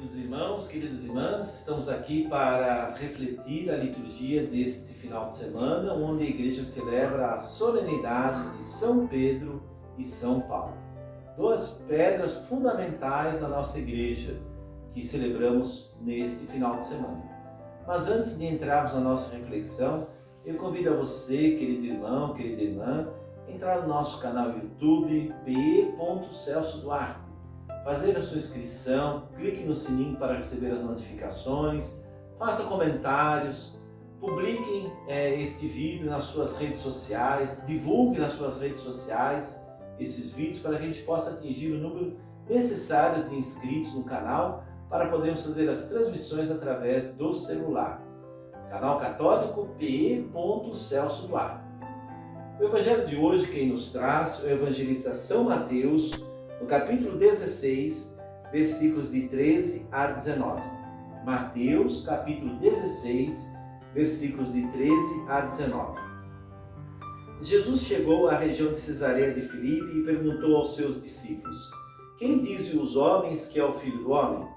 Queridos irmãos, queridas irmãs, estamos aqui para refletir a liturgia deste final de semana, onde a igreja celebra a solenidade de São Pedro e São Paulo. Duas pedras fundamentais da nossa igreja que celebramos neste final de semana. Mas antes de entrarmos na nossa reflexão, eu convido a você, querido irmão, querida irmã, a entrar no nosso canal YouTube, pe.celso.duarte. Fazer a sua inscrição, clique no sininho para receber as notificações, faça comentários, publiquem este vídeo nas suas redes sociais, divulgue nas suas redes sociais esses vídeos para que a gente possa atingir o número necessário de inscritos no canal para podermos fazer as transmissões através do celular. Canal Católico pe.celso.duarte. O evangelho de hoje quem nos traz é o evangelista São Mateus, no capítulo 16, versículos de 13 a 19. Mateus, capítulo 16, versículos de 13 a 19. Jesus chegou à região de Cesareia de Filipe e perguntou aos seus discípulos: quem dizem os homens que é o Filho do Homem?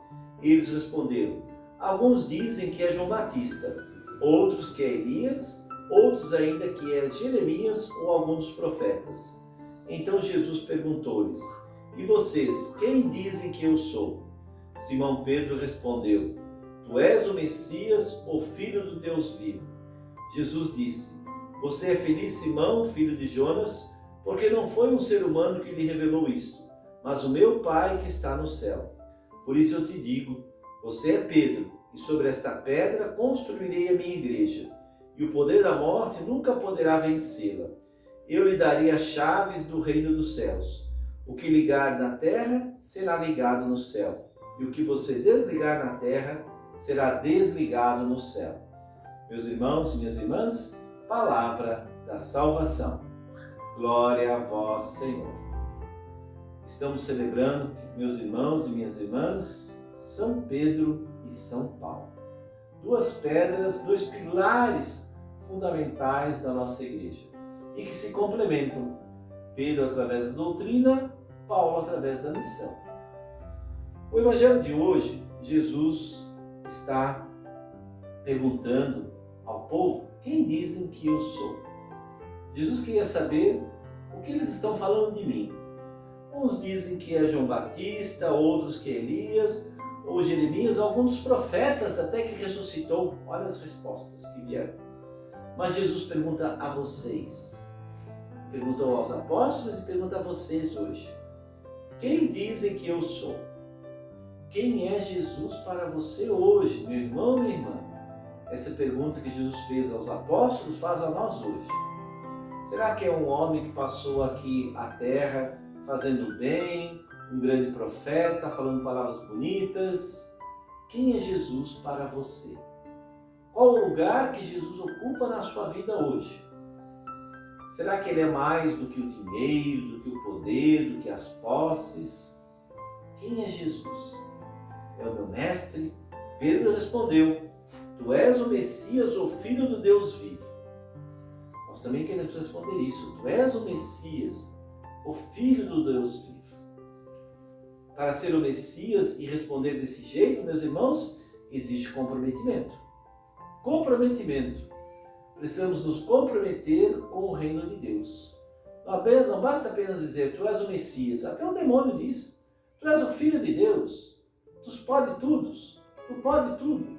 Eles responderam: alguns dizem que é João Batista, outros que é Elias, outros ainda que é Jeremias ou algum dos profetas. Então Jesus perguntou-lhes: e vocês, quem dizem que eu sou? Simão Pedro respondeu: tu és o Messias, o Filho do Deus vivo. Jesus disse: você é feliz, Simão, filho de Jonas, porque não foi um ser humano que lhe revelou isto, mas o meu Pai que está no céu. Por isso eu te digo, você é Pedro, e sobre esta pedra construirei a minha igreja, e o poder da morte nunca poderá vencê-la. Eu lhe darei as chaves do reino dos céus. O que ligar na terra será ligado no céu, e o que você desligar na terra será desligado no céu. Meus irmãos e minhas irmãs, palavra da salvação. Glória a vós, Senhor. Estamos celebrando, meus irmãos e minhas irmãs, São Pedro e São Paulo. Duas pedras, dois pilares fundamentais da nossa igreja e que se complementam. Pedro através da doutrina, Paulo através da missão. O evangelho de hoje, Jesus está perguntando ao povo: quem dizem que eu sou? Jesus queria saber o que eles estão falando de mim. Uns dizem que é João Batista, outros que é Elias, ou Jeremias, alguns dos profetas até que ressuscitou. Olha as respostas que vieram. Mas Jesus pergunta a vocês. Perguntou aos apóstolos e pergunta a vocês hoje: quem dizem que eu sou? Quem é Jesus para você hoje, meu irmão, minha irmã? Essa pergunta que Jesus fez aos apóstolos faz a nós hoje. Será que é um homem que passou aqui à terra fazendo bem, um grande profeta, falando palavras bonitas? Quem é Jesus para você? Qual o lugar que Jesus ocupa na sua vida hoje? Será que ele é mais do que o dinheiro, do que o poder, do que as posses? Quem é Jesus? É o meu mestre? Pedro respondeu: tu és o Messias, o Filho do Deus vivo. Nós também queremos responder isso. Tu és o Messias, o Filho do Deus vivo. Para ser o Messias e responder desse jeito, meus irmãos, existe comprometimento. Comprometimento. Precisamos nos comprometer com o reino de Deus. Não basta apenas dizer, tu és o Messias. Até o demônio diz, tu és o Filho de Deus. Tu pode tudo. Tu pode tudo.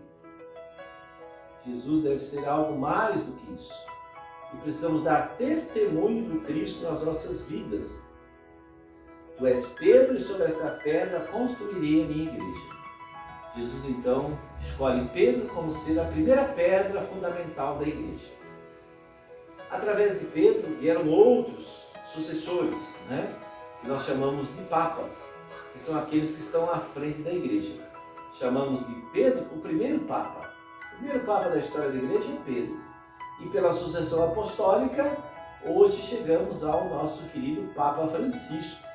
Jesus deve ser algo mais do que isso. E precisamos dar testemunho do Cristo nas nossas vidas. Tu és Pedro e sobre esta pedra construirei a minha igreja. Jesus então escolhe Pedro como ser a primeira pedra fundamental da igreja. Através de Pedro vieram outros sucessores, que nós chamamos de papas, que são aqueles que estão à frente da igreja. Chamamos de Pedro o primeiro papa. O primeiro papa da história da igreja é Pedro. E pela sucessão apostólica, hoje chegamos ao nosso querido Papa Francisco.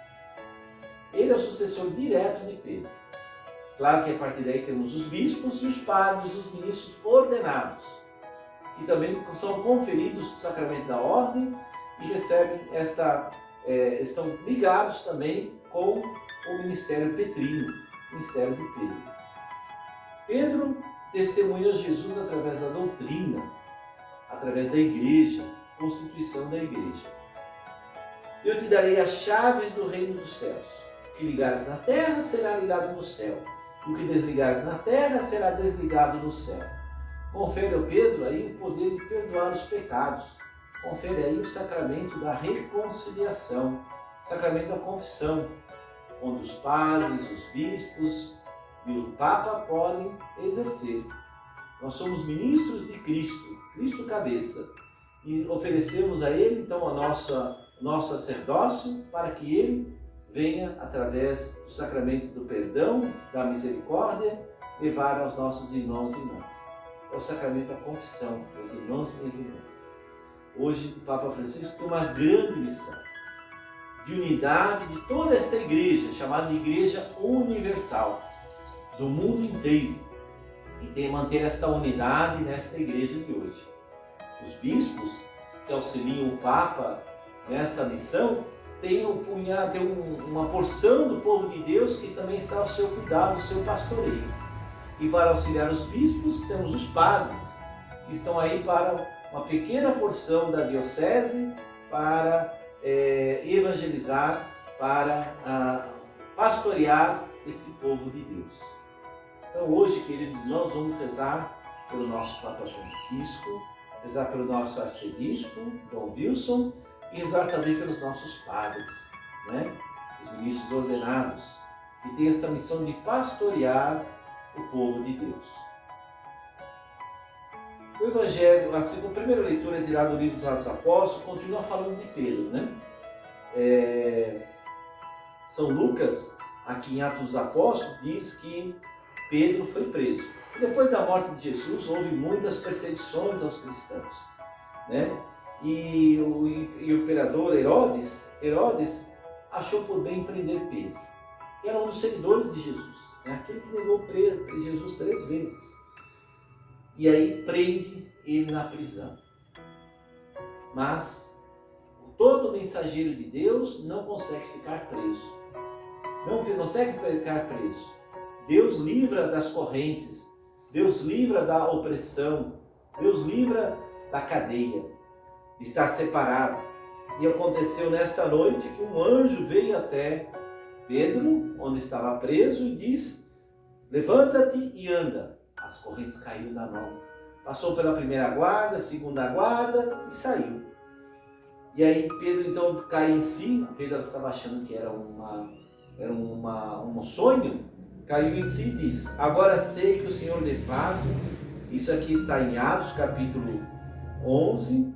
Ele é o sucessor direto de Pedro. Claro que a partir daí temos os bispos e os padres, os ministros ordenados, que também são conferidos do sacramento da ordem e recebem estão ligados também com o ministério petrino, ministério de Pedro. Pedro testemunhou Jesus através da doutrina, através da igreja, constituição da igreja. Eu te darei as chaves do reino dos céus. O que ligares na terra será ligado no céu. E o que desligares na terra será desligado no céu. Confere ao Pedro aí o poder de perdoar os pecados. Confere aí o sacramento da reconciliação, sacramento da confissão, onde os padres, os bispos e o Papa podem exercer. Nós somos ministros de Cristo, Cristo cabeça, e oferecemos a Ele então a nosso sacerdócio para que Ele venha, através do sacramento do perdão, da misericórdia, levar aos nossos irmãos e irmãs. É o sacramento da confissão, meus irmãos e minhas irmãs. Hoje o Papa Francisco tem uma grande missão de unidade de toda esta igreja, chamada de Igreja Universal, do mundo inteiro, e tem que manter esta unidade nesta igreja de hoje. Os bispos que auxiliam o Papa nesta missão têm uma porção do povo de Deus que também está ao seu cuidado, ao seu pastoreio. E para auxiliar os bispos temos os padres, que estão aí para uma pequena porção da diocese, para evangelizar, para pastorear este povo de Deus. Então hoje, queridos irmãos, vamos rezar pelo nosso Papa Francisco, rezar pelo nosso arcebispo, Dom Wilson, e rezar também pelos nossos padres, né? Os ministros ordenados, que têm esta missão de pastorear o povo de Deus. O Evangelho, a primeira leitura é tirada do livro dos Atos dos Apóstolos, continua falando de Pedro, né? São Lucas, aqui em Atos dos Apóstolos, diz que Pedro foi preso. E depois da morte de Jesus, houve muitas perseguições aos cristãos, né? E o imperador Herodes achou por bem prender Pedro, que era um dos seguidores de Jesus, né? Aquele que negou Jesus 3 vezes. E aí prende ele na prisão. Mas todo mensageiro de Deus não consegue ficar preso. Não consegue ficar preso. Deus livra das correntes, Deus livra da opressão, Deus livra da cadeia, de estar separado. E aconteceu nesta noite que um anjo veio até Pedro, onde estava preso, e disse: levanta-te e anda. As correntes caíram da mão. Passou pela primeira guarda, segunda guarda e saiu. E aí Pedro então cai em si. Pedro estava achando que era um sonho. Caiu em si e diz: agora sei que o Senhor de fato, isso aqui está em Atos capítulo 12,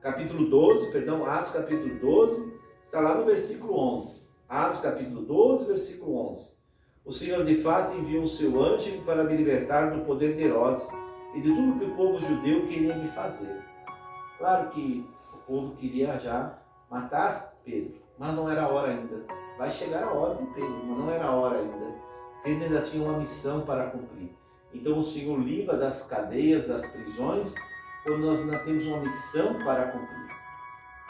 Atos capítulo 12, está lá no versículo 11. Atos capítulo 12, versículo 11. O Senhor de fato enviou o seu anjo para me libertar do poder de Herodes e de tudo que o povo judeu queria me fazer. Claro que o povo queria já matar Pedro, mas não era a hora ainda. Vai chegar a hora de Pedro, mas não era a hora ainda. Pedro ainda tinha uma missão para cumprir. Então o Senhor livra das cadeias, das prisões, quando nós ainda temos uma missão para cumprir.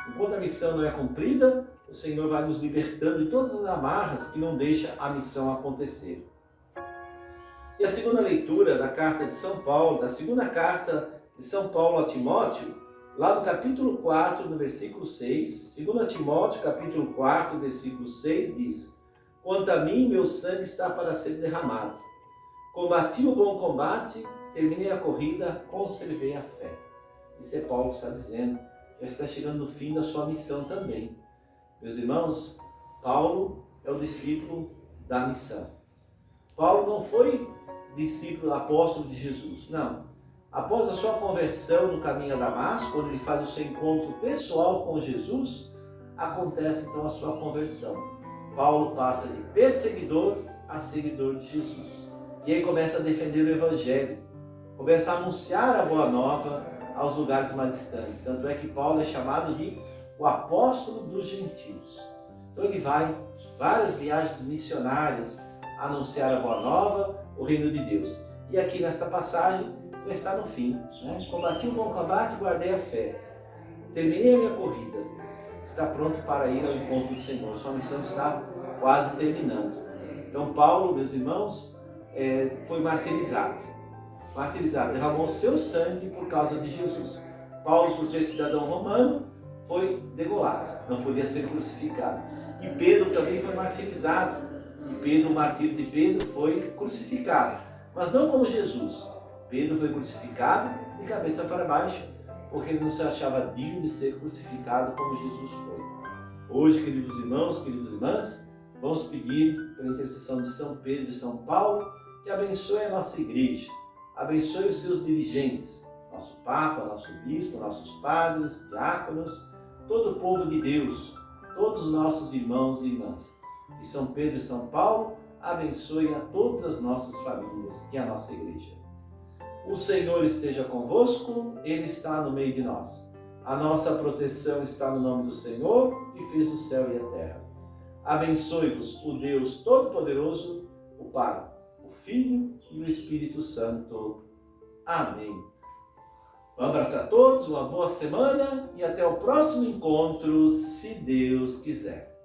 Enquanto a missão não é cumprida, o Senhor vai nos libertando de todas as amarras que não deixam a missão acontecer. E a segunda leitura da carta de São Paulo, da segunda carta de São Paulo a Timóteo, lá no capítulo 4, no versículo 6, 2 Timóteo, capítulo 4, versículo 6, diz: quanto a mim, meu sangue está para ser derramado. Combati o bom combate, terminei a corrida, conservei a fé. Isso é Paulo está dizendo, já está chegando no fim da sua missão também. Meus irmãos, Paulo é o discípulo da missão. Paulo não foi discípulo apóstolo de Jesus, não. Após a sua conversão no caminho a Damasco, quando ele faz o seu encontro pessoal com Jesus, acontece então a sua conversão. Paulo passa de perseguidor a seguidor de Jesus. E aí começa a defender o Evangelho, começa a anunciar a boa nova aos lugares mais distantes. Tanto é que Paulo é chamado de o apóstolo dos gentios. Então ele vai várias viagens missionárias anunciar a boa nova, o reino de Deus. E aqui nesta passagem já está no fim, né? Combati o bom combate, guardei a fé, terminei a minha corrida, está pronto para ir ao encontro do Senhor. Sua missão está quase terminando. Então Paulo, meus irmãos, foi martirizado. Derramou seu sangue por causa de Jesus. Paulo, por ser cidadão romano, foi degolado, não podia ser crucificado. E Pedro também foi martirizado. O martírio de Pedro foi crucificado, mas não como Jesus. Pedro foi crucificado de cabeça para baixo, porque ele não se achava digno de ser crucificado como Jesus foi. Hoje, queridos irmãos, queridas irmãs, vamos pedir, pela intercessão de São Pedro e São Paulo, que abençoe a nossa igreja, abençoe os seus dirigentes, nosso Papa, nosso Bispo, nossos padres, diáconos, todo o povo de Deus, todos os nossos irmãos e irmãs. Que São Pedro e São Paulo abençoe a todas as nossas famílias e a nossa igreja. O Senhor esteja convosco, Ele está no meio de nós. A nossa proteção está no nome do Senhor, que fez o céu e a terra. Abençoe-vos o Deus Todo-Poderoso, o Pai, o Filho e o Espírito Santo. Amém. Um abraço a todos, uma boa semana e até o próximo encontro, se Deus quiser.